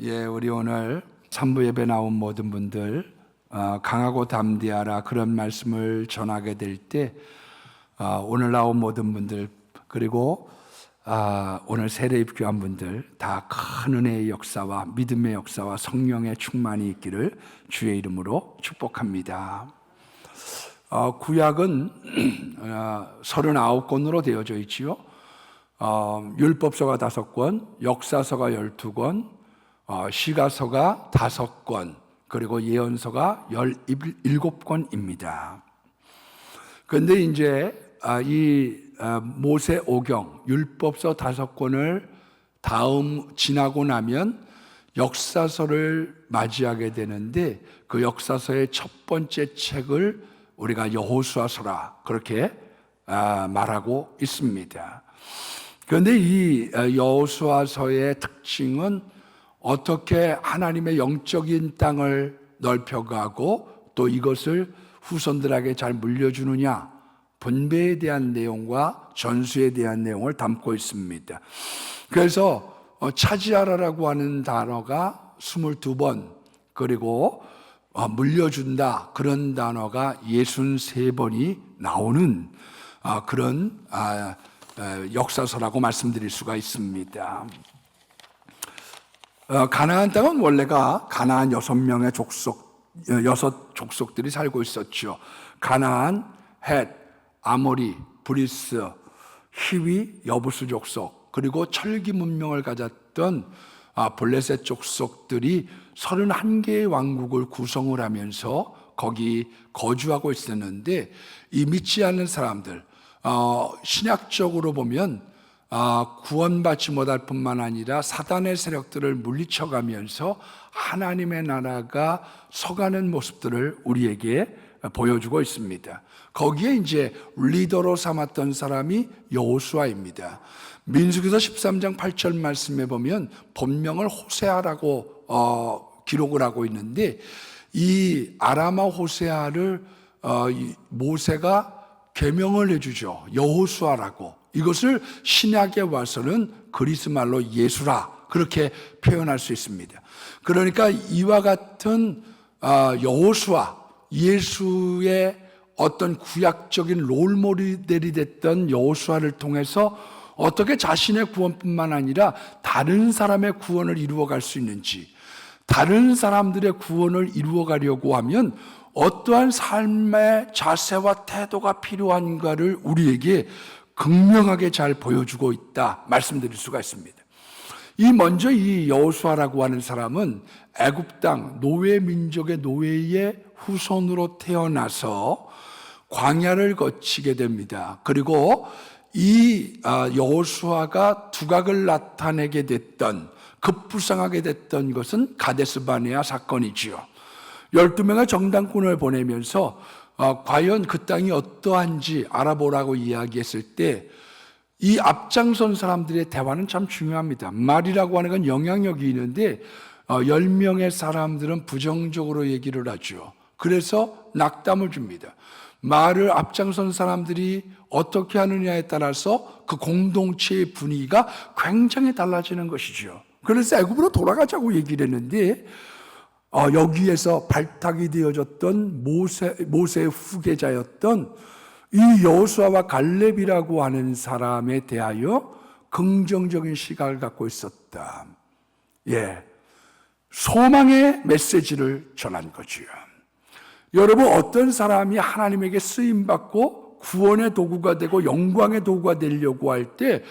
우리 오늘 3부 예배 나온 모든 분들 강하고 담대하라 그런 말씀을 전하게 될 때 오늘 나온 모든 분들 그리고 오늘 세례 입교한 분들 다 큰 은혜의 역사와 믿음의 역사와 성령의 충만이 있기를 주의 이름으로 축복합니다. 구약은 39권으로 되어져 있지요. 율법서가 5권, 역사서가 12권, 시가서가 5권, 그리고 예언서가 17권입니다. 그런데 이제 이 모세오경, 율법서 5권을 지나고 나면 역사서를 맞이하게 되는데 그 역사서의 첫 번째 책을 우리가 여호수아서라 그렇게 말하고 있습니다. 그런데 이 여호수아서의 특징은 어떻게 하나님의 영적인 땅을 넓혀가고 또 이것을 후손들에게 잘 물려주느냐, 분배에 대한 내용과 전수에 대한 내용을 담고 있습니다. 그래서 차지하라라고 하는 단어가 22번, 그리고 물려준다 그런 단어가 63번이 나오는 그런 역사서라고 말씀드릴 수가 있습니다. 가나안 땅은 원래가 가나안 6명의 여섯 족속들이 살고 있었죠. 가나안, 헷, 아모리, 브리스, 히위, 여부스 족속, 그리고 철기 문명을 가졌던 블레셋 족속들이 31개의 왕국을 구성을 하면서 거기 거주하고 있었는데 이 믿지 않는 사람들, 신약적으로 보면 구원받지 못할 뿐만 아니라 사단의 세력들을 물리쳐가면서 하나님의 나라가 서가는 모습들을 우리에게 보여주고 있습니다. 거기에 이제 리더로 삼았던 사람이 여호수아입니다. 민수기서 13장 8절 말씀에 보면 본명을 호세아라고 기록을 하고 있는데 이 아라마 호세아를 모세가 계명을 해주죠. 여호수아라고. 이것을 신약에 와서는 그리스 말로 예수라 그렇게 표현할 수 있습니다. 그러니까 이와 같은 여호수아, 예수의 어떤 구약적인 롤모델이 됐던 여호수아를 통해서 어떻게 자신의 구원뿐만 아니라 다른 사람의 구원을 이루어갈 수 있는지, 다른 사람들의 구원을 이루어가려고 하면 어떠한 삶의 자세와 태도가 필요한가를 우리에게 극명하게 잘 보여주고 있다 말씀드릴 수가 있습니다. 먼저 이 여호수아라고 하는 사람은 애굽 땅 노예 민족의 노예의 후손으로 태어나서 광야를 거치게 됩니다. 그리고 이 여호수아가 두각을 나타내게 됐던, 급부상하게 됐던 것은 가데스 바네아 사건이지요. 12명의 정당군을 보내면서 과연 그 땅이 어떠한지 알아보라고 이야기했을 때 이 앞장선 사람들의 대화는 참 중요합니다. 말이라고 하는 건 영향력이 있는데 10명의 사람들은 부정적으로 얘기를 하죠. 그래서 낙담을 줍니다. 말을 앞장선 사람들이 어떻게 하느냐에 따라서 그 공동체의 분위기가 굉장히 달라지는 것이죠. 그래서 애굽으로 돌아가자고 얘기를 했는데 여기에서 발탁이 되어졌던 모세의 후계자였던 이 여호수아와 갈렙이라고 하는 사람에 대하여 긍정적인 시각을 갖고 있었다. 소망의 메시지를 전한 거지요. 여러분, 어떤 사람이 하나님에게 쓰임받고 구원의 도구가 되고 영광의 도구가 되려고 할 때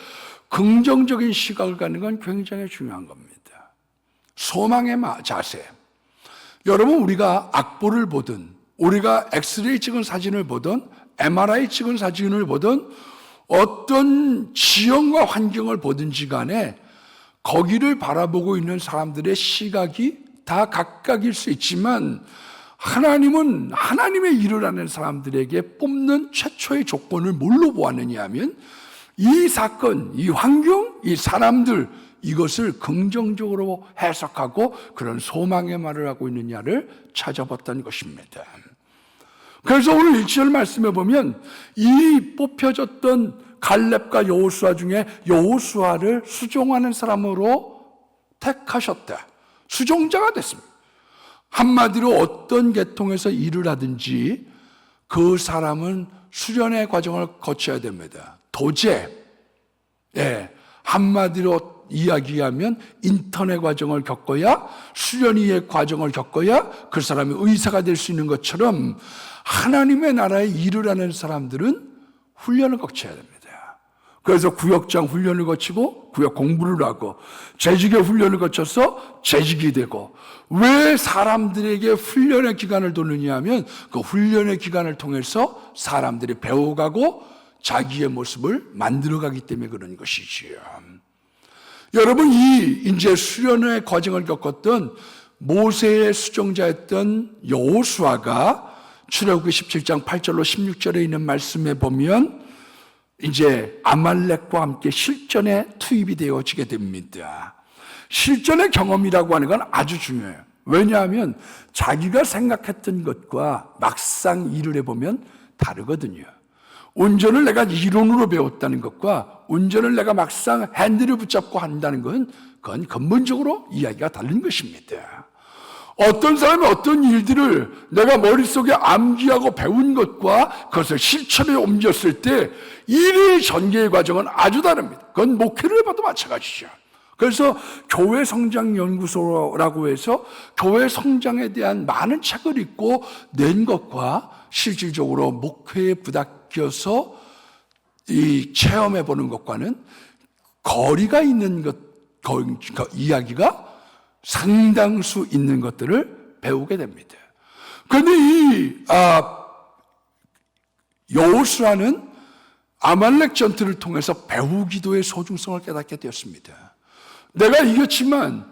긍정적인 시각을 갖는 건 굉장히 중요한 겁니다. 소망의 자세. 여러분, 우리가 악보를 보든 우리가 엑스레이 찍은 사진을 보든 MRI 찍은 사진을 보든 어떤 지형과 환경을 보든지 간에 거기를 바라보고 있는 사람들의 시각이 다 각각일 수 있지만 하나님은 하나님의 일을 하는 사람들에게 뽑는 최초의 조건을 뭘로 보았느냐 하면 이 사건, 이 환경, 이 사람들 이것을 긍정적으로 해석하고 그런 소망의 말을 하고 있느냐를 찾아봤던 것입니다. 그래서 오늘 1절 말씀에 보면 이 뽑혀졌던 갈렙과 여호수아 중에 여호수아를 수종하는 사람으로 택하셨다. 수종자가 됐습니다. 한마디로 어떤 계통에서 일을 하든지 그 사람은 수련의 과정을 거쳐야 됩니다. 도제, 한마디로 이야기하면 인턴의 과정을 겪어야, 수련의의 과정을 겪어야 그 사람이 의사가 될 수 있는 것처럼 하나님의 나라에 일을 하는 사람들은 훈련을 거쳐야 됩니다. 그래서 구역장 훈련을 거치고 구역 공부를 하고 재직의 훈련을 거쳐서 재직이 되고, 왜 사람들에게 훈련의 기간을 두느냐 하면 그 훈련의 기간을 통해서 사람들이 배워가고 자기의 모습을 만들어가기 때문에 그런 것이지요. 여러분, 이제 수련의 과정을 겪었던 모세의 수종자였던 여호수아가 출애굽기 17장 8절로 16절에 있는 말씀에 보면 이제 아말렉과 함께 실전에 투입이 되어지게 됩니다. 실전의 경험이라고 하는 건 아주 중요해요. 왜냐하면 자기가 생각했던 것과 막상 일을 해보면 다르거든요. 운전을 내가 이론으로 배웠다는 것과 운전을 내가 막상 핸들을 붙잡고 한다는 건 그건 근본적으로 이야기가 다른 것입니다. 어떤 사람이 어떤 일들을 내가 머릿속에 암기하고 배운 것과 그것을 실천에 옮겼을 때 일의 전개의 과정은 아주 다릅니다. 그건 목회를 해봐도 마찬가지죠. 그래서 교회 성장 연구소라고 해서 교회 성장에 대한 많은 책을 읽고 낸 것과 실질적으로 목회에 부닥겨서 이 체험해 보는 것과는 거리가 있는 것, 이야기가 상당수 있는 것들을 배우게 됩니다. 그런데 여호수아는 아말렉 전투를 통해서 배후 기도의 소중성을 깨닫게 되었습니다. 내가 이겼지만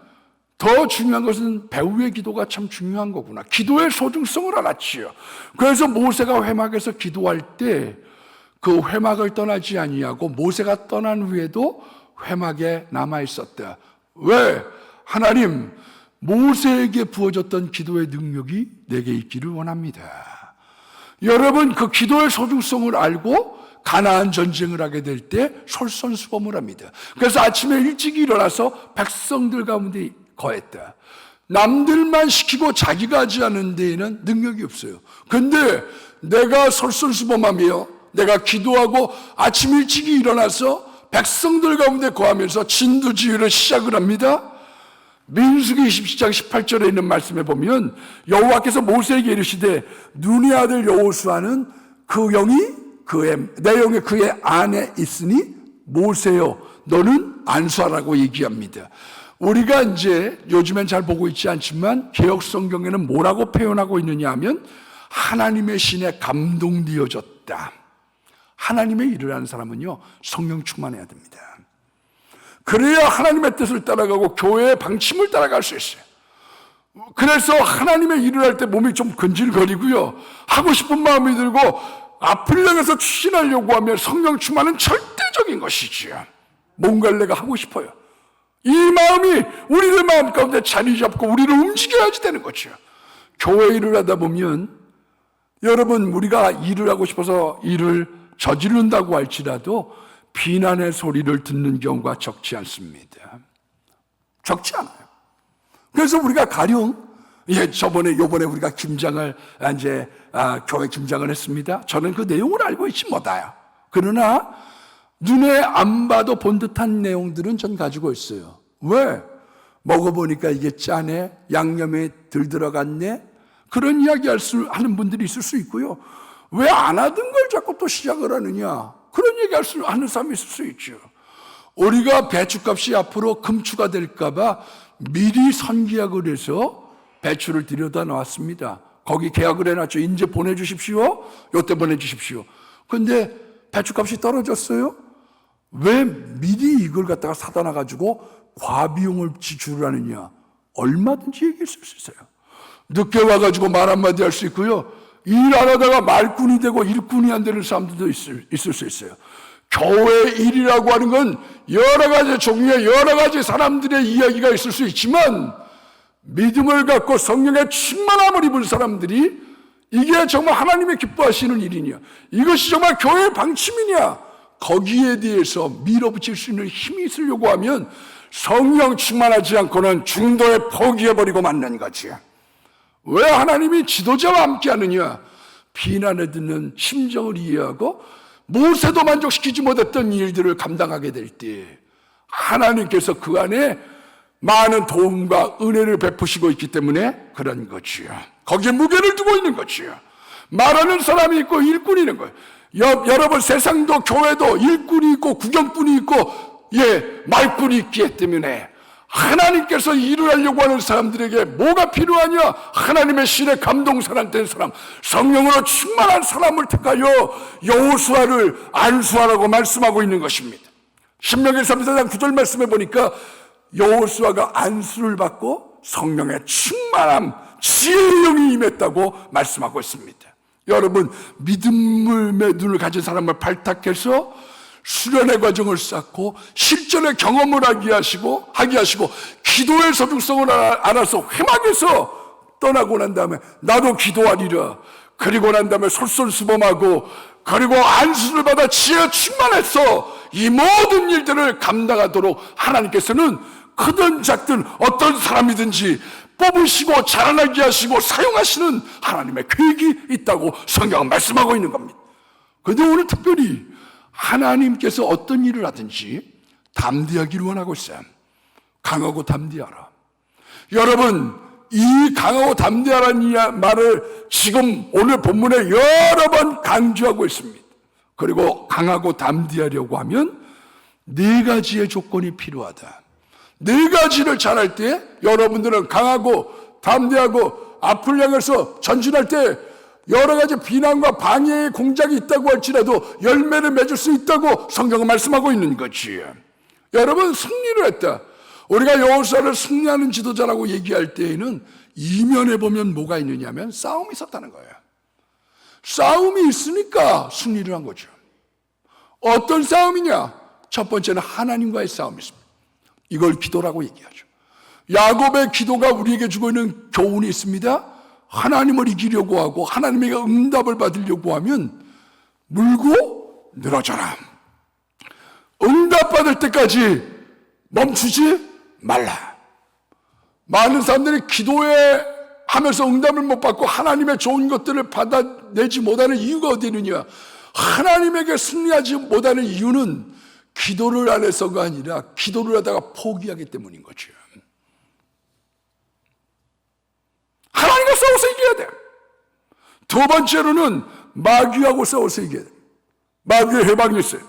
더 중요한 것은 배후의 기도가 참 중요한 거구나. 기도의 소중성을 알았지요. 그래서 모세가 회막에서 기도할 때 그 회막을 떠나지 아니하고 모세가 떠난 후에도 회막에 남아 있었다. 왜? 하나님, 모세에게 부어졌던 기도의 능력이 내게 있기를 원합니다. 여러분, 그 기도의 소중성을 알고 가나안 전쟁을 하게 될 때 솔선수범을 합니다. 그래서 아침에 일찍 일어나서 백성들 가운데 거했다. 남들만 시키고 자기가 하지 않은 데에는 능력이 없어요. 근데 내가 솔선수범하며 내가 기도하고 아침 일찍 일어나서 백성들 가운데 거하면서 진두지휘를 시작을 합니다. 민수기 27장 18절에 있는 말씀에 보면 여호와께서 모세에게 이르시되 눈의 아들 여호수아는 그 영이 내 영이 그의 안에 있으니 모세여 너는 안수하라고 얘기합니다. 우리가 이제 요즘엔 잘 보고 있지 않지만 개역 성경에는 뭐라고 표현하고 있느냐 하면 하나님의 신에 감동되어졌다. 하나님의 일을 하는 사람은요 성령 충만해야 됩니다. 그래야 하나님의 뜻을 따라가고 교회의 방침을 따라갈 수 있어요. 그래서 하나님의 일을 할 때 몸이 좀 근질거리고요, 하고 싶은 마음이 들고 앞을 향해서 추진하려고 하면 성령 충만은 절대적인 것이지요. 뭔가를 내가 하고 싶어요. 이 마음이 우리의 마음 가운데 자리 잡고 우리를 움직여야지 되는 거죠. 교회 일을 하다 보면 여러분, 우리가 일을 하고 싶어서 일을 저지른다고 할지라도 비난의 소리를 듣는 경우가 적지 않습니다. 적지 않아요. 그래서 우리가 가령 요번에 우리가 김장을 교회 김장을 했습니다. 저는 그 내용을 알고 있지 못해요. 그러나 눈에 안 봐도 본 듯한 내용들은 전 가지고 있어요. 왜? 먹어보니까 이게 짜네, 양념에 덜 들어갔네, 그런 이야기 하는 분들이 있을 수 있고요. 왜 안 하던 걸 자꾸 또 시작을 하느냐, 그런 얘기 하는 사람이 있을 수 있죠. 우리가 배추값이 앞으로 금추가 될까봐 미리 선계약을 해서 배추를 들여다 놨습니다. 거기 계약을 해놨죠. 이제 보내주십시오. 요때 보내주십시오. 근데 배추값이 떨어졌어요. 왜 미리 이걸 갖다가 사다 놔가지고 과비용을 지출을 하느냐? 얼마든지 얘기할 수 있어요. 늦게 와가지고 말 한마디 할 수 있고요. 일 안 하다가 말꾼이 되고 일꾼이 안 되는 사람들도 있을 수 있어요. 교회 일이라고 하는 건 여러 가지 종류의 여러 가지 사람들의 이야기가 있을 수 있지만 믿음을 갖고 성령의 충만함을 입은 사람들이 이게 정말 하나님의 기뻐하시는 일이냐, 이것이 정말 교회의 방침이냐, 거기에 대해서 밀어붙일 수 있는 힘이 있으려고 하면 성령 충만하지 않고는 중도에 포기해버리고 맞는 거지. 왜 하나님이 지도자와 함께하느냐? 비난에 듣는 심정을 이해하고 모세도 만족시키지 못했던 일들을 감당하게 될 때 하나님께서 그 안에 많은 도움과 은혜를 베푸시고 있기 때문에 그런 거지요. 거기에 무게를 두고 있는 거지요. 말하는 사람이 있고 일꾼이 있는 거예요. 여러분, 세상도 교회도 일꾼이 있고 구경꾼이 있고 말꾼이 있기 때문에 하나님께서 일을 하려고 하는 사람들에게 뭐가 필요하냐? 하나님의 신의 감동사람 된 사람, 성령으로 충만한 사람을 택하여 여호수아를 안수하라고 말씀하고 있는 것입니다. 신명기 3장 9절 말씀해 보니까 여호수아가 안수를 받고 성령의 충만함, 지혜의 영이 임했다고 말씀하고 있습니다. 여러분, 믿음의 눈을 가진 사람을 발탁해서 수련의 과정을 쌓고 실전의 경험을 하게 하시고 기도의 소중성을 알아서 회막에서 떠나고 난 다음에 나도 기도하리라. 그리고 난 다음에 솔선수범하고 그리고 안수를 받아 지혜 충만해서 이 모든 일들을 감당하도록 하나님께서는 크든 작든 어떤 사람이든지 뽑으시고 자라나게 하시고 사용하시는 하나님의 계획이 있다고 성경은 말씀하고 있는 겁니다. 그런데 오늘 특별히 하나님께서 어떤 일을 하든지 담대하기를 원하고 있어요. 강하고 담대하라. 여러분, 이 강하고 담대하라는 말을 지금 오늘 본문에 여러 번 강조하고 있습니다. 그리고 강하고 담대하려고 하면 네 가지의 조건이 필요하다. 네 가지를 잘할 때 여러분들은 강하고 담대하고 앞을 향해서 전진할 때 여러 가지 비난과 방해의 공작이 있다고 할지라도 열매를 맺을 수 있다고 성경은 말씀하고 있는 거지. 여러분, 승리를 했다. 우리가 여호수아를 승리하는 지도자라고 얘기할 때에는 이면에 보면 뭐가 있느냐면 싸움이 있었다는 거예요. 싸움이 있으니까 승리를 한 거죠. 어떤 싸움이냐? 첫 번째는 하나님과의 싸움이었습니다. 이걸 기도라고 얘기하죠. 야곱의 기도가 우리에게 주고 있는 교훈이 있습니다. 하나님을 이기려고 하고 하나님에게 응답을 받으려고 하면 물고 늘어져라. 응답받을 때까지 멈추지 말라. 많은 사람들이 기도에 하면서 응답을 못 받고 하나님의 좋은 것들을 받아내지 못하는 이유가 어디 있느냐? 하나님에게 승리하지 못하는 이유는 기도를 안 해서가 아니라 기도를 하다가 포기하기 때문인 거죠. 하나님과 싸워서 이겨야 돼. 두 번째로는 마귀하고 싸워서 이겨야 돼. 마귀의 해방이 있어요.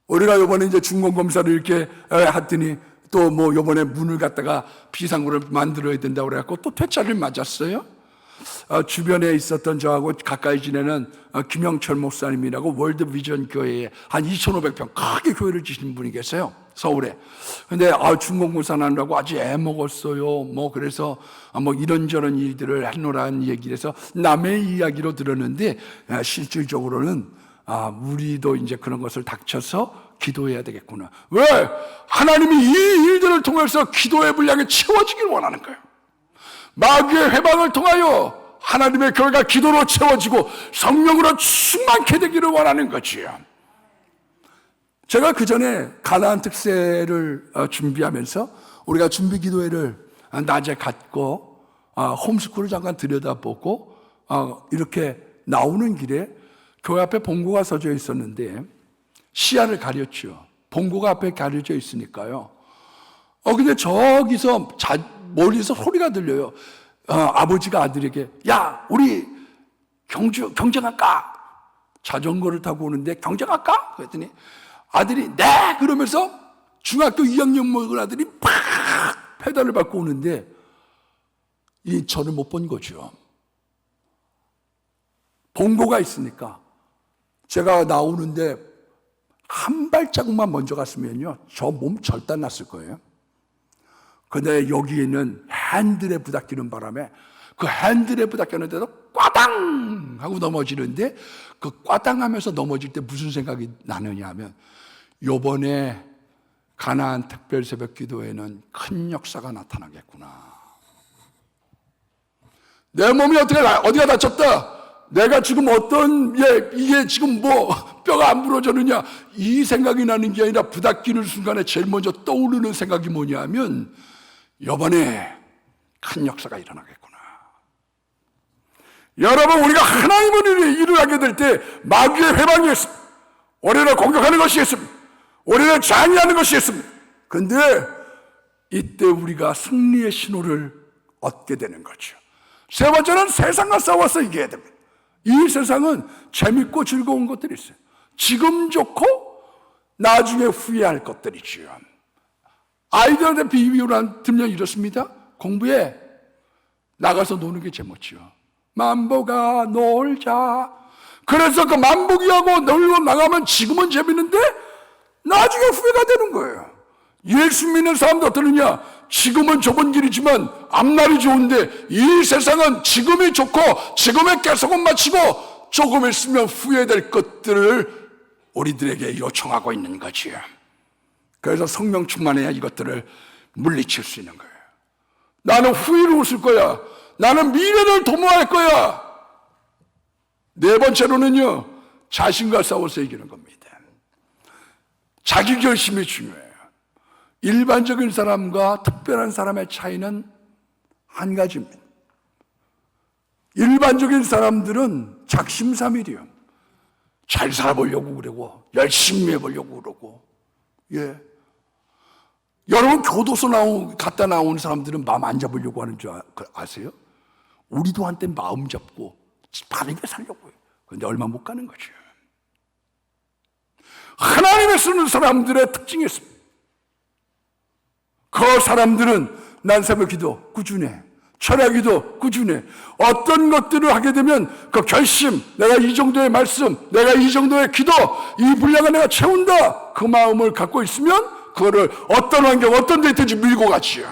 우리가 이번에 이제 중공검사를 이렇게 했더니 또 뭐 이번에 문을 갖다가 비상구를 만들어야 된다고 그래갖고 또 퇴짜를 맞았어요. 주변에 있었던 저하고 가까이 지내는 김영철 목사님이라고 월드비전 교회에 한 2,500평 크게 교회를 지시는 분이 계세요. 서울에. 근데 중공검사 하느라고 아주 애먹었어요. 뭐 그래서 뭐 이런저런 일들을 해놓으라는 얘기를 해서 남의 이야기로 들었는데 실질적으로는 우리도 이제 그런 것을 닥쳐서 기도해야 되겠구나. 왜? 하나님이 이 일들을 통해서 기도의 분량이 채워지길 원하는 거예요. 마귀의 회방을 통하여 하나님의 교회가 기도로 채워지고 성령으로 충만케 되기를 원하는 거지요. 제가 그 전에 가나안 특세를 준비하면서 우리가 준비 기도회를 낮에 갖고 홈스쿨을 잠깐 들여다보고 이렇게 나오는 길에 교회 앞에 봉고가 서져 있었는데 시야를 가렸죠. 봉고가 앞에 가려져 있으니까요. 근데 저기서 멀리서 소리가 들려요. 아버지가 아들에게 야, 우리 경쟁할까? 자전거를 타고 오는데 경쟁할까? 그랬더니 아들이 네! 그러면서 중학교 2학년 먹은 아들이 팍! 페달을 밟고 오는데 저는 못 본 거죠. 봉고가 있으니까 제가 나오는데 한 발자국만 먼저 갔으면요 저 몸 절단 났을 거예요. 근데 여기에는 핸들에 부닥치는 바람에 그 핸들에 부닥쳤는데도 꽈당 하고 넘어지는데 그 꽈당 하면서 넘어질 때 무슨 생각이 나느냐 하면 요번에 가나안 특별 새벽 기도에는 큰 역사가 나타나겠구나. 내 몸이 어디가 다쳤다. 내가 지금 이게 지금 뭐 뼈가 안 부러졌느냐 이 생각이 나는 게 아니라 부닥기는 순간에 제일 먼저 떠오르는 생각이 뭐냐면 이번에 큰 역사가 일어나겠구나. 여러분, 우리가 하나님을 일을 될 때 마귀의 회방이 있습니다. 우리를 공격하는 것이 있습니다. 우리를 장애하는 것이 있습니다. 그런데 이때 우리가 승리의 신호를 얻게 되는 거죠. 세 번째는 세상과 싸워서 이겨야 됩니다. 이 세상은 재밌고 즐거운 것들이 있어요. 지금 좋고 나중에 후회할 것들이지요. 아이들한테 비유를 들면 이렇습니다. 공부에 나가서 노는 게 제멋이요. 만보가 놀자. 그래서 그 만보기하고 놀러 나가면 지금은 재밌는데 나중에 후회가 되는 거예요. 예수 믿는 사람도 어떠느냐? 지금은 좁은 길이지만 앞날이 좋은데 이 세상은 지금이 좋고 지금의 깨속은 마치고 조금 있으면 후회될 것들을 우리들에게 요청하고 있는 거지요. 그래서 성령 충만해야 이것들을 물리칠 수 있는 거예요. 나는 후회를 웃을 거야. 나는 미래를 도모할 거야. 네 번째로는요, 자신과 싸워서 이기는 겁니다. 자기 결심이 중요해요. 일반적인 사람과 특별한 사람의 차이는 한 가지입니다. 일반적인 사람들은 작심삼일이요. 잘 살아보려고 그러고 열심히 해보려고 그러고, 예. 여러분, 교도소 갔다 나온 사람들은 마음 안 잡으려고 하는 줄 아세요? 우리도 한때 마음 잡고 바르게 살려고 해요. 그런데 얼마 못 가는 거죠. 하나님을 쓰는 사람들의 특징이 있습니다. 그 사람들은 난 새벽 기도 꾸준해, 철야 기도 꾸준해. 어떤 것들을 하게 되면 그 결심, 내가 이 정도의 말씀, 내가 이 정도의 기도, 이 분량을 내가 채운다, 그 마음을 갖고 있으면 그거를 어떤 환경, 어떤 데 있든지 밀고 가지요.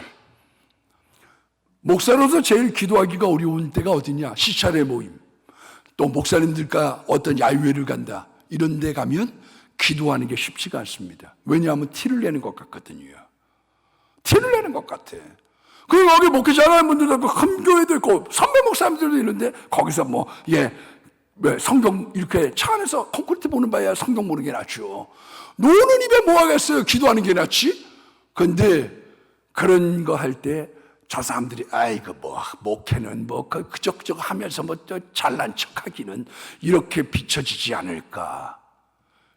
목사로서 제일 기도하기가 어려운 때가 어디냐? 시찰의 모임, 또 목사님들과 어떤 야유회를 간다, 이런 데 가면 기도하는 게 쉽지가 않습니다. 왜냐하면 티를 내는 것 같거든요. 티를 내는 것 같아. 그리고 여기 목회자라는 분들도 있고, 큰 교회도 있고, 선배 목사님들도 있는데, 거기서 성경 이렇게 차 안에서 콘크리트 보는 바야 성경 보는 게 낫죠. 노는 입에 뭐 하겠어요? 기도하는 게 낫지? 근데 그런 거 할 때 저 사람들이 아이고 목회는 그저그저 하면서 잘난 척하기는 이렇게 비춰지지 않을까.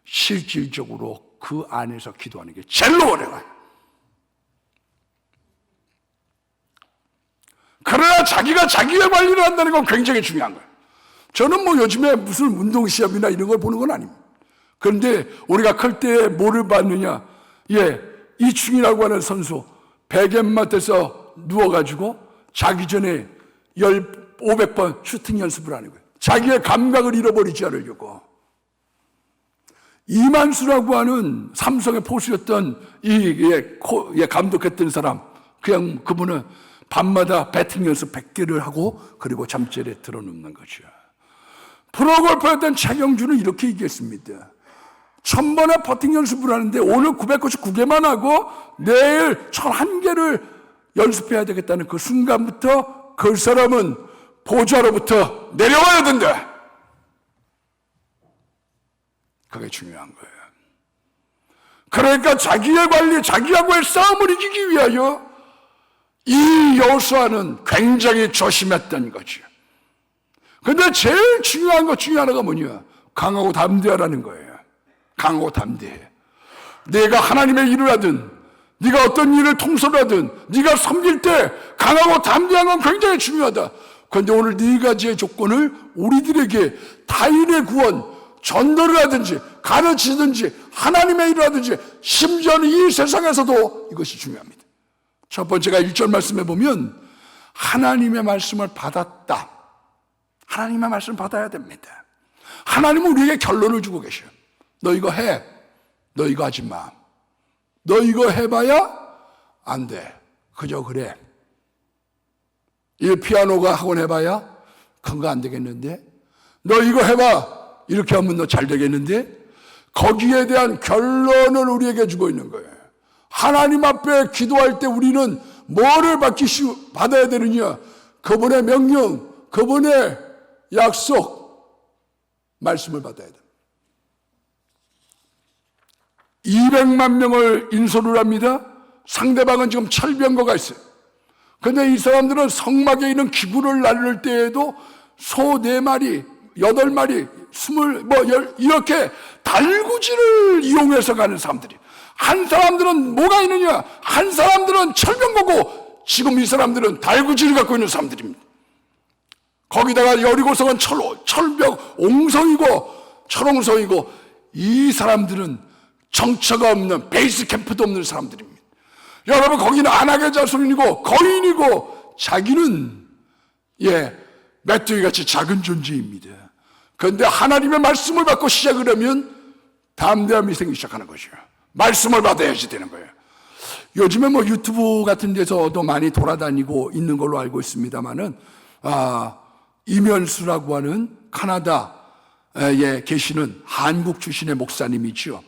실질적으로 그 안에서 기도하는 게 제일 어려워요. 그러나 자기가 자기의 관리를 한다는 건 굉장히 중요한 거예요. 저는 요즘에 무슨 운동시합이나 이런 걸 보는 건 아닙니다. 그런데 우리가 클 때 뭐를 봤느냐? 이충이라고 하는 선수, 베갯mat에서 누워가지고 자기 전에 500번 슈팅 연습을 하는 거예요. 자기의 감각을 잃어버리지 않으려고. 이만수라고 하는 삼성의 포수였던 감독했던 사람, 그분은 밤마다 배팅 연습 100개를 하고 그리고 잠자리에 들어눕는 거죠. 프로골퍼였던 최경주는 이렇게 얘기했습니다. 1000번의 퍼팅 연습을 하는데 오늘 999개만 하고 내일 1001개를 연습해야 되겠다는 그 순간부터 그 사람은 보좌로부터 내려와야 된다. 그게 중요한 거예요. 그러니까 자기의 관리, 자기하고의 싸움을 이기기 위하여 이 여호수아는 굉장히 조심했던 거죠. 근데 제일 중요한 것 중에 하나가 뭐냐? 강하고 담대하라는 거예요. 강하고 담대해. 내가 하나님의 일을 하든 네가 어떤 일을 통솔하든 네가 섬길 때 강하고 담대한 건 굉장히 중요하다. 그런데 오늘 네 가지의 조건을 우리들에게 타인의 구원, 전도를 하든지 가르치든지 하나님의 일을 하든지 심지어는 이 세상에서도 이것이 중요합니다. 첫 번째가 1절 말씀에 보면 하나님의 말씀을 받았다. 하나님의 말씀을 받아야 됩니다. 하나님은 우리에게 결론을 주고 계셔요. 너 이거 해. 너 이거 하지 마. 너 이거 해봐야 안 돼. 그저 그래. 이 피아노가 학원 해봐야 큰 거 안 되겠는데. 너 이거 해봐. 이렇게 하면 너 잘 되겠는데. 거기에 대한 결론을 우리에게 주고 있는 거예요. 하나님 앞에 기도할 때 우리는 뭐를 받아야 되느냐? 그분의 명령, 그분의 약속, 말씀을 받아야 됩니다. 200만 명을 인솔을 합니다. 상대방은 지금 철병거가 있어요. 그런데 이 사람들은 성막에 있는 기구를 나를 때에도 소 4마리, 8마리, 20, 이렇게 달구지를 이용해서 가는 사람들이. 한 사람들은 뭐가 있느냐? 한 사람들은 철병거고 지금 이 사람들은 달구지를 갖고 있는 사람들입니다. 거기다가 여리고성은 철벽 옹성이고 철옹성이고, 이 사람들은 정처가 없는, 베이스 캠프도 없는 사람들입니다. 여러분, 거기는 안악의 자손이고 거인이고 자기는 메뚜기같이 작은 존재입니다. 그런데 하나님의 말씀을 받고 시작을 하면 담대함이 생기기 시작하는 것이에요. 말씀을 받아야지 되는 거예요. 요즘에 유튜브 같은 데서도 많이 돌아다니고 있는 걸로 알고 있습니다만은, 이면수라고 하는 카나다에 계시는 한국 출신의 목사님이죠.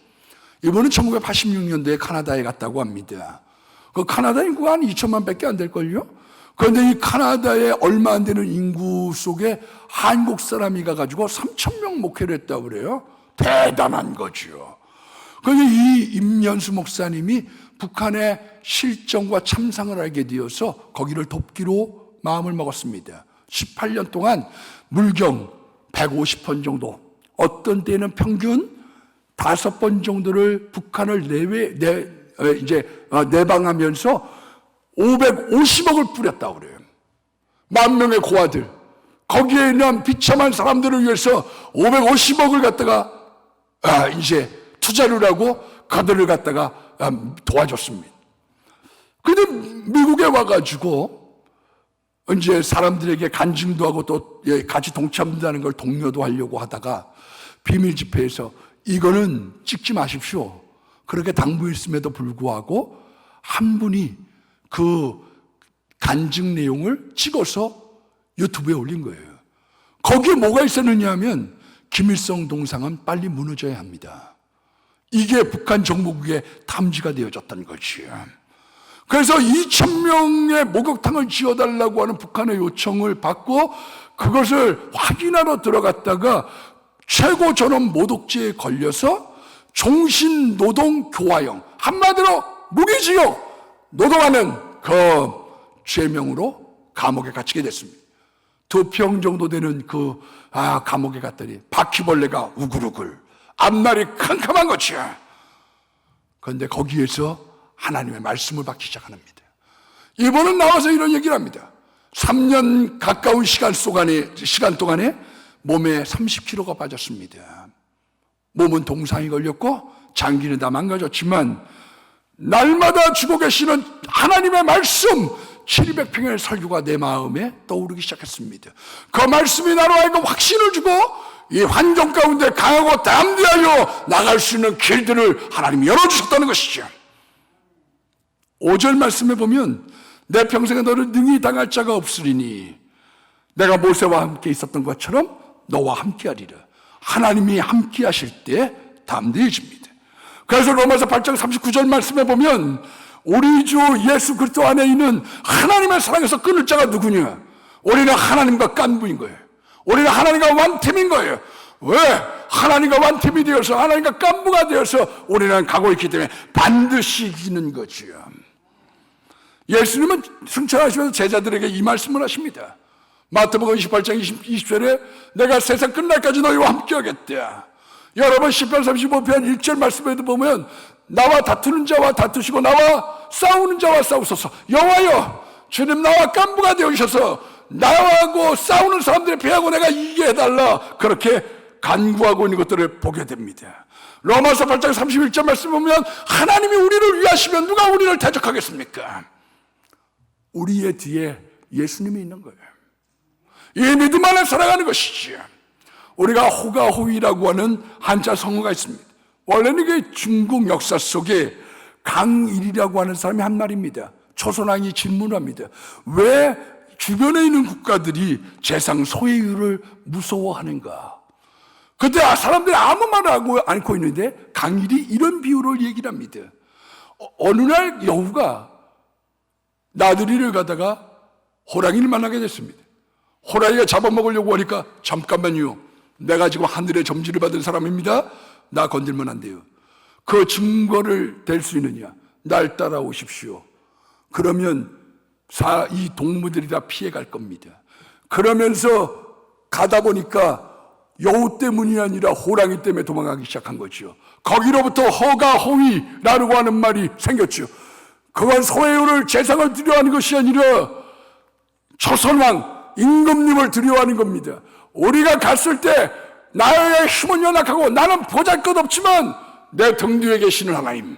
이분은 1986년도에 카나다에 갔다고 합니다. 그 카나다 인구가 한 2천만 밖에 안 될걸요? 그런데 이 카나다에 얼마 안 되는 인구 속에 한국 사람이 가가지고 3,000명 목회를 했다고 그래요. 대단한 거죠. 그런데 이 임연수 목사님이 북한의 실정과 참상을 알게 되어서 거기를 돕기로 마음을 먹었습니다. 18년 동안 물경 150번 정도, 어떤 때는 평균 5번 정도를 북한을 내방하면서 550억을 뿌렸다고 그래요. 10,000명의 고아들, 거기에 있는 비참한 사람들을 위해서 550억을 갖다가 이제 투자를 하고 그들을 갖다가 도와줬습니다. 그런데 미국에 와가지고 이제 사람들에게 간증도 하고 또 같이 동참한다는 걸 독려도 하려고 하다가 비밀 집회에서 이거는 찍지 마십시오, 그렇게 당부했음에도 불구하고 한 분이 그 간증 내용을 찍어서 유튜브에 올린 거예요. 거기에 뭐가 있었느냐 하면 김일성 동상은 빨리 무너져야 합니다. 이게 북한 정보국에 탐지가 되어졌던 것이에요. 그래서 2,000명의 목욕탕을 지어달라고 하는 북한의 요청을 받고 그것을 확인하러 들어갔다가 최고 전원 모독죄에 걸려서 종신노동교화형, 한마디로 무기징역, 노동하는 그 죄명으로 감옥에 갇히게 됐습니다. 2평 정도 되는 그 감옥에 갔더니 바퀴벌레가 우글우글, 앞날이 캄캄한 것이야. 그런데 거기에서 하나님의 말씀을 받기 시작합니다. 이번은 나와서 이런 얘기를 합니다. 3년 가까운 시간 동안에 몸에 30kg가 빠졌습니다. 몸은 동상이 걸렸고 장기는 다 망가졌지만 날마다 주고 계시는 하나님의 말씀 700평의 설교가 내 마음에 떠오르기 시작했습니다. 그 말씀이 나로 하여금 확신을 주고 이 환경 가운데 강하고 담대하여 나갈 수 있는 길들을 하나님이 열어주셨다는 것이죠. 5절 말씀에 보면 내 평생에 너를 능히 당할 자가 없으리니 내가 모세와 함께 있었던 것처럼 너와 함께 하리라. 하나님이 함께 하실 때 담대해집니다. 그래서 로마서 8장 39절 말씀에 보면 우리 주 예수 그리스도 안에 있는 하나님의 사랑에서 끊을 자가 누구냐? 우리는 하나님과 깐부인 거예요. 우리는 하나님과 완팀인 거예요. 왜? 하나님과 완팀이 되어서 하나님과 깐부가 되어서 우리는 가고 있기 때문에 반드시 이기는 거지요. 예수님은 승천하시면서 제자들에게 이 말씀을 하십니다. 마태복음 28장 20절에 내가 세상 끝날까지 너희와 함께 하겠다. 여러분 10편 35편 1절 말씀에도 보면 나와 다투는 자와 다투시고 나와 싸우는 자와 싸우소서. 여호와여 주님 나와 깐부가 되어주셔서 나하고 싸우는 사람들의 패하고 내가 이기게 해달라. 그렇게 간구하고 있는 것들을 보게 됩니다. 로마서 8장 31절 말씀 보면 하나님이 우리를 위하시면 누가 우리를 대적하겠습니까? 우리의 뒤에 예수님이 있는 거예요. 이 믿음 안에 살아가는 것이지요. 우리가 호가호위라고 하는 한자 성어가 있습니다. 원래는 그 중국 역사 속에 강일이라고 하는 사람이 한 말입니다. 조선왕이 질문합니다. 왜 주변에 있는 국가들이 재상 소외율을 무서워하는가? 그때 사람들이 아무 말을 하고 않고 있는데 강일이 이런 비유를 얘기를 합니다. 어느 날 여우가 나들이를 가다가 호랑이를 만나게 됐습니다. 호랑이가 잡아먹으려고 하니까 잠깐만요. 내가 지금 하늘의 점지를 받은 사람입니다. 나 건들면 안 돼요. 그 증거를 댈 수 있느냐? 날 따라오십시오. 그러면 이 동무들이 다 피해갈 겁니다. 그러면서 가다 보니까 여우 때문이 아니라 호랑이 때문에 도망가기 시작한 거죠. 거기로부터 허가 호위라고 하는 말이 생겼죠. 그건 소외우를 제상을 두려워하는 것이 아니라 조선왕 임금님을 두려워하는 겁니다. 우리가 갔을 때 나의 힘은 연약하고 나는 보잘것없지만 내 등 뒤에 계시는 하나님,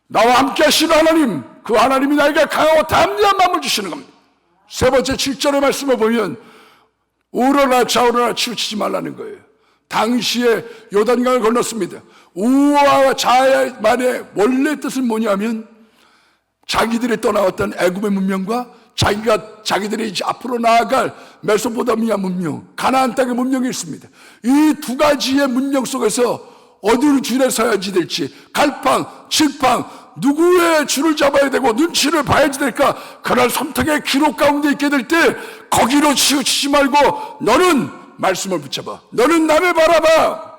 나와 함께 하시는 하나님, 그 하나님이 나에게 강하고 담대한 마음을 주시는 겁니다. 세 번째 7절의 말씀을 보면 우러나 좌우러나 치우치지 말라는 거예요. 당시에 요단강을 건넜습니다. 우와 좌의 말의 원래 뜻은 뭐냐면 자기들이 떠나왔던 애굽의 문명과 자기들이 이제 앞으로 나아갈 메소포타미아 문명, 가나안 땅의 문명이 있습니다. 이 두 가지의 문명 속에서 어디로 줄에 서야지 될지, 갈팡, 직팡, 누구의 줄을 잡아야 되고 눈치를 봐야지 될까, 그런 선택의 기록 가운데 있게 될 때 거기로 치우치지 말고 너는 말씀을 붙잡아, 너는 남을 바라봐.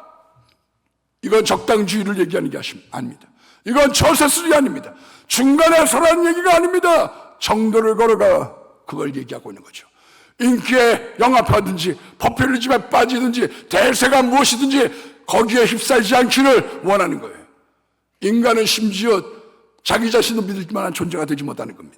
이건 적당주의를 얘기하는 게 아닙니다. 이건 저세술이 아닙니다. 중간에 서라는 얘기가 아닙니다. 정도를 걸어가, 그걸 얘기하고 있는 거죠. 인기에 영합하든지 포퓰리즘에 빠지든지 대세가 무엇이든지 거기에 휩싸이지 않기를 원하는 거예요. 인간은 심지어 자기 자신도 믿을 만한 존재가 되지 못하는 겁니다.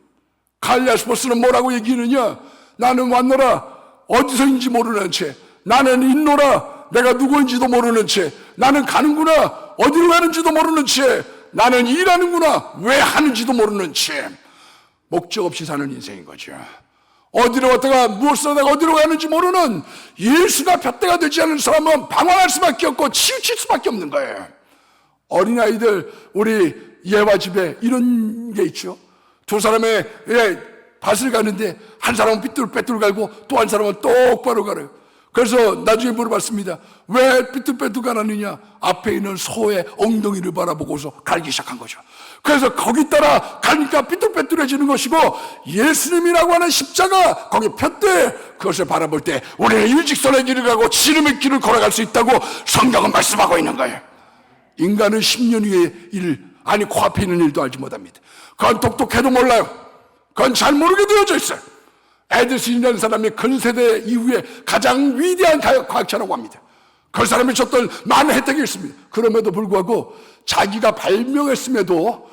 칼리아스포스는 뭐라고 얘기하느냐? 나는 왔노라, 어디서인지 모르는 채. 나는 있노라, 내가 누구인지도 모르는 채. 나는 가는구나, 어디로 가는지도 모르는 채. 나는 일하는구나, 왜 하는지도 모르는 채. 목적 없이 사는 인생인 거죠. 어디로 갔다가 무엇을 하다가 어디로 가는지 모르는, 예수가 푯대가 되지 않은 사람은 방황할 수밖에 없고 치우칠 수밖에 없는 거예요. 어린아이들, 우리 예화 집에 이런 게 있죠. 두 사람의 밭을 가는데 한 사람은 삐뚤빼뚤 갈고 또 한 사람은 똑바로 가요. 그래서 나중에 물어봤습니다. 왜 삐뚤빼뚤 가느냐? 앞에 있는 소의 엉덩이를 바라보고서 갈기 시작한 거죠. 그래서 거기 따라 가니까 삐뚤빼뚤해지는 것이고, 예수님이라고 하는 십자가 거기 폈대, 그것을 바라볼 때 우리는 일직선의 길을 가고 지름의 길을 걸어갈 수 있다고 성경은 말씀하고 있는 거예요. 인간은 10년 후의 일, 아니 코앞에 있는 일도 알지 못합니다. 그건 똑똑해도 몰라요. 그건 잘 모르게 되어져 있어요. 에디슨이라는 사람이 근세대 이후에 가장 위대한 과학자라고 합니다. 그 사람이 줬던 많은 혜택이 있습니다. 그럼에도 불구하고 자기가 발명했음에도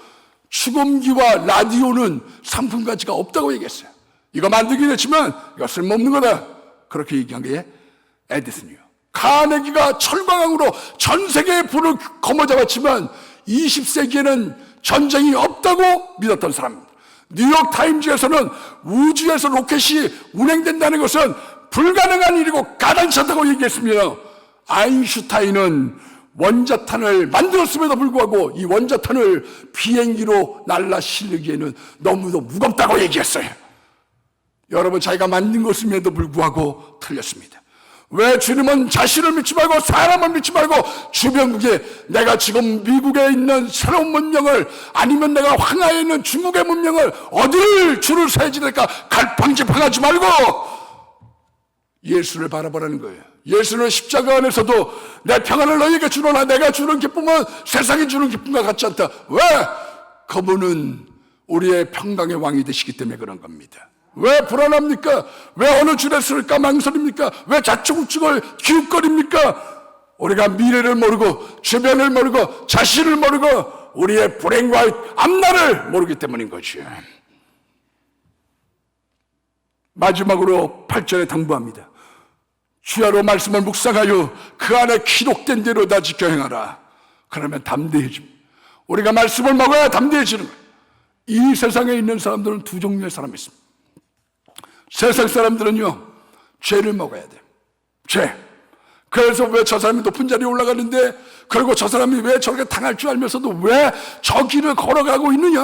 축음기와 라디오는 상품 가치가 없다고 얘기했어요. 이거 만들긴 했지만 이거 쓸모없는 거다, 그렇게 얘기한 게 에디슨이에요. 카네기가 철광항으로 전 세계의 불을 거머잡았지만 20세기에는 전쟁이 없다고 믿었던 사람입니다. 뉴욕타임즈에서는 우주에서 로켓이 운행된다는 것은 불가능한 일이고 가당찮다고 얘기했습니다. 아인슈타인은 원자탄을 만들었음에도 불구하고 이 원자탄을 비행기로 날라 실르기에는 너무도 무겁다고 얘기했어요. 여러분, 자기가 만든 것임에도 불구하고 틀렸습니다. 왜 주님은 자신을 믿지 말고 사람을 믿지 말고 주변국에, 내가 지금 미국에 있는 새로운 문명을, 아니면 내가 황하에 있는 중국의 문명을 어디를 줄을 서야지 될까 갈팡질팡하지 말고 예수를 바라보라는 거예요. 예수는 십자가 안에서도 내 평안을 너희에게 주노라, 내가 주는 기쁨은 세상이 주는 기쁨과 같지 않다. 왜? 그분은 우리의 평강의 왕이 되시기 때문에 그런 겁니다. 왜 불안합니까? 왜 어느 줄에 쓸까 망설입니까? 왜 좌측우측을 기웃거립니까? 우리가 미래를 모르고 주변을 모르고 자신을 모르고 우리의 불행과 앞날을 모르기 때문인 거죠. 마지막으로 8절에 당부합니다. 주야로 말씀을 묵상하여 그 안에 기록된 대로 다 지켜 행하라. 그러면 담대해집니다. 우리가 말씀을 먹어야 담대해지는 거예요. 이 세상에 있는 사람들은 두 종류의 사람이 있습니다. 세상 사람들은요, 죄를 먹어야 돼요. 죄. 그래서 왜 저 사람이 높은 자리에 올라가는데, 그리고 저 사람이 왜 저렇게 당할 줄 알면서도 왜 저 길을 걸어가고 있느냐?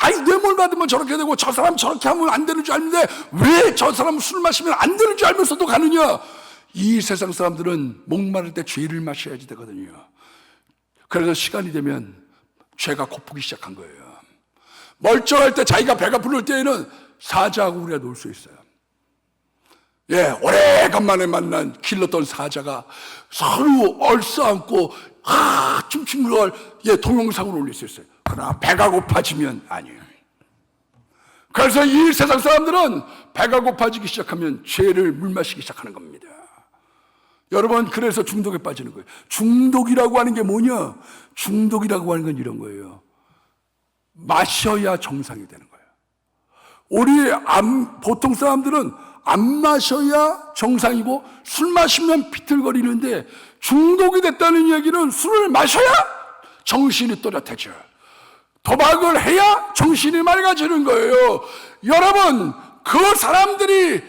아이, 뇌물 받으면 저렇게 되고 저 사람 저렇게 하면 안 되는 줄 아는데 왜 저 사람 술 마시면 안 되는 줄 알면서도 가느냐? 이 세상 사람들은 목마를 때 죄를 마셔야지 되거든요. 그래서 시간이 되면 죄가 고프기 시작한 거예요. 멀쩡할 때, 자기가 배가 부를 때에는 사자하고 우리가 놀 수 있어요. 오래간만에 만난 길렀던 사자가 서로 얼싸안고 춤추는 걸 동영상으로 올릴 수 있어요. 그러나 배가 고파지면 아니에요. 그래서 이 세상 사람들은 배가 고파지기 시작하면 죄를 물마시기 시작하는 겁니다. 여러분, 그래서 중독에 빠지는 거예요. 중독이라고 하는 게 뭐냐? 중독이라고 하는 건 이런 거예요. 마셔야 정상이 되는 거예요. 보통 사람들은 안 마셔야 정상이고 술 마시면 비틀거리는데, 중독이 됐다는 얘기는 술을 마셔야 정신이 또렷해져요. 도박을 해야 정신이 맑아지는 거예요. 여러분, 그 사람들이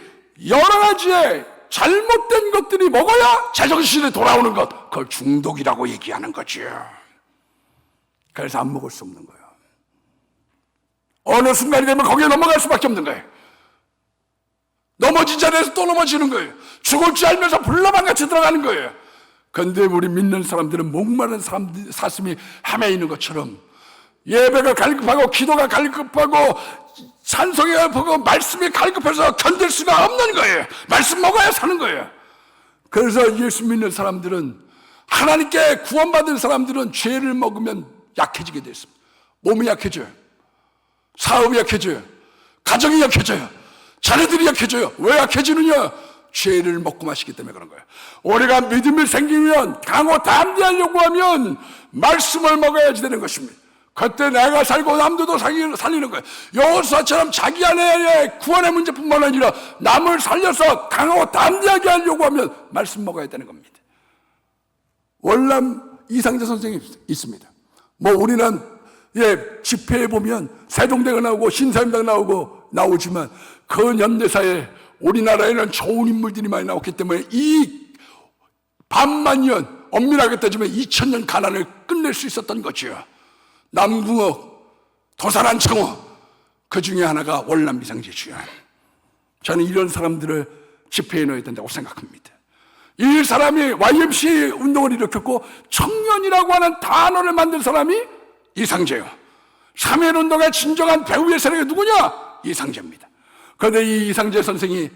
여러 가지의 잘못된 것들이 먹어야 제정신이 돌아오는 것, 그걸 중독이라고 얘기하는 거죠. 그래서 안 먹을 수 없는 거예요. 어느 순간이 되면 거기에 넘어갈 수밖에 없는 거예요. 넘어진 자리에서 또 넘어지는 거예요. 죽을 줄 알면서 불나방같이 들어가는 거예요. 그런데 우리 믿는 사람들은 목마른 사슴이 헤매 있는 것처럼 예배가 갈급하고 기도가 갈급하고 찬송이 갈급하고 말씀이 갈급해서 견딜 수가 없는 거예요. 말씀 먹어야 사는 거예요. 그래서 예수 믿는 사람들은, 하나님께 구원받은 사람들은 죄를 먹으면 약해지게 되어 있습니다. 몸이 약해져요. 사업이 약해져요. 가정이 약해져요. 자녀들이 약해져요. 왜 약해지느냐? 죄를 먹고 마시기 때문에 그런 거예요. 우리가 믿음이 생기면, 강호 담대하려고 하면 말씀을 먹어야지 되는 것입니다. 그때 내가 살고 남들도 살리는 거예요. 여호수아처럼 자기 안에 구원의 문제뿐만 아니라 남을 살려서 강하고 담대하게 하려고 하면 말씀 먹어야 되는 겁니다. 월남 이상재 선생이 있습니다. 우리는 집회에 보면 세종대가 나오고 신사임당 나오지만 그 현대사에 우리나라에는 좋은 인물들이 많이 나왔기 때문에 이 반만년, 엄밀하게 따지면 2000년 가난을 끝낼 수 있었던 거죠. 남궁어, 도산한청어, 그 중에 하나가 월남 이상재죠. 저는 이런 사람들을 집회에 넣어야 된다고 생각합니다. 이 사람이 YMCA 운동을 일으켰고 청년이라고 하는 단어를 만든 사람이 이상재요. 3.1 운동의 진정한 배후의 세력이 누구냐? 이상재입니다. 그런데 이 이상재 선생이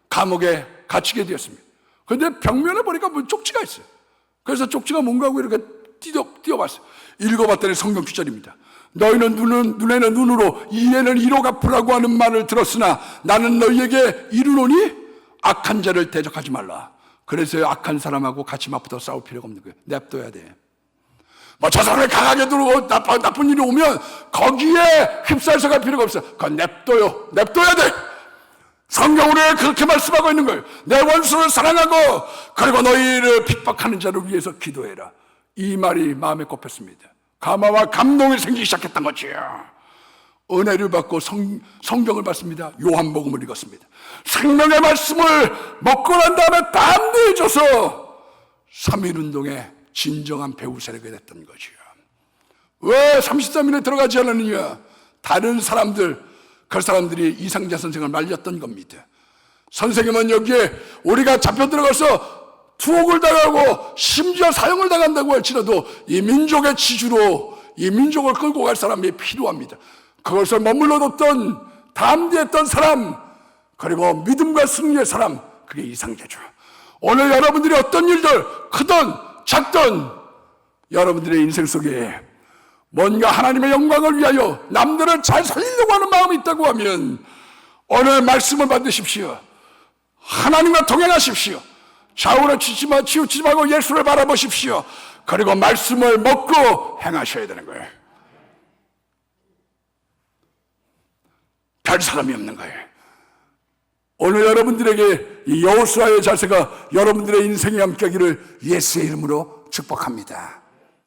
감옥에 갇히게 되었습니다. 그런데 벽면에 보니까 쪽지가 있어요. 그래서 쪽지가 뭔가 하고 이렇게 띄워봤어요. 읽어봤더니 성경 구절입니다. 너희는 눈에는 눈으로, 이에는 이로 갚으라고 하는 말을 들었으나 나는 너희에게 이르노니 악한 자를 대적하지 말라. 그래서 악한 사람하고 같이 맞붙어 싸울 필요가 없는 거예요. 냅둬야 돼. 저 사람을 강하게 두르고 나쁜 일이 오면 거기에 휩싸여서 갈 필요가 없어요. 그건 냅둬야 돼. 성경으로 그렇게 말씀하고 있는 거예요. 내 원수를 사랑하고 그리고 너희를 핍박하는 자를 위해서 기도해라. 이 말이 마음에 꼽혔습니다. 감화와 감동이 생기기 시작했던 거죠. 은혜를 받고 성경을 받습니다. 요한복음을 읽었습니다. 생명의 말씀을 먹고 난 다음에 담대해져서 3.1운동의 진정한 배후 세력이 됐던 거죠. 왜 33일에 들어가지 않았느냐? 다른 사람들, 그 사람들이 이상재 선생을 말렸던 겁니다. 선생님은 여기에 우리가 잡혀 들어가서 투옥을 당하고 심지어 사형을 당한다고 할지라도 이 민족의 지주로 이 민족을 끌고 갈 사람이 필요합니다. 그것을 머물러뒀던 담대했던 사람, 그리고 믿음과 승리의 사람, 그게 이상재죠. 오늘 여러분들이 어떤 일들 크든 작든 여러분들의 인생 속에 뭔가 하나님의 영광을 위하여 남들을 잘 살리려고 하는 마음이 있다고 하면 오늘 말씀을 받으십시오. 하나님과 동행하십시오. 좌우로 치우치지 말고 예수를 바라보십시오. 그리고 말씀을 먹고 행하셔야 되는 거예요. 별 사람이 없는 거예요. 오늘 여러분들에게 이 여호수아의 자세가 여러분들의 인생에 함께하기를 예수의 이름으로 축복합니다.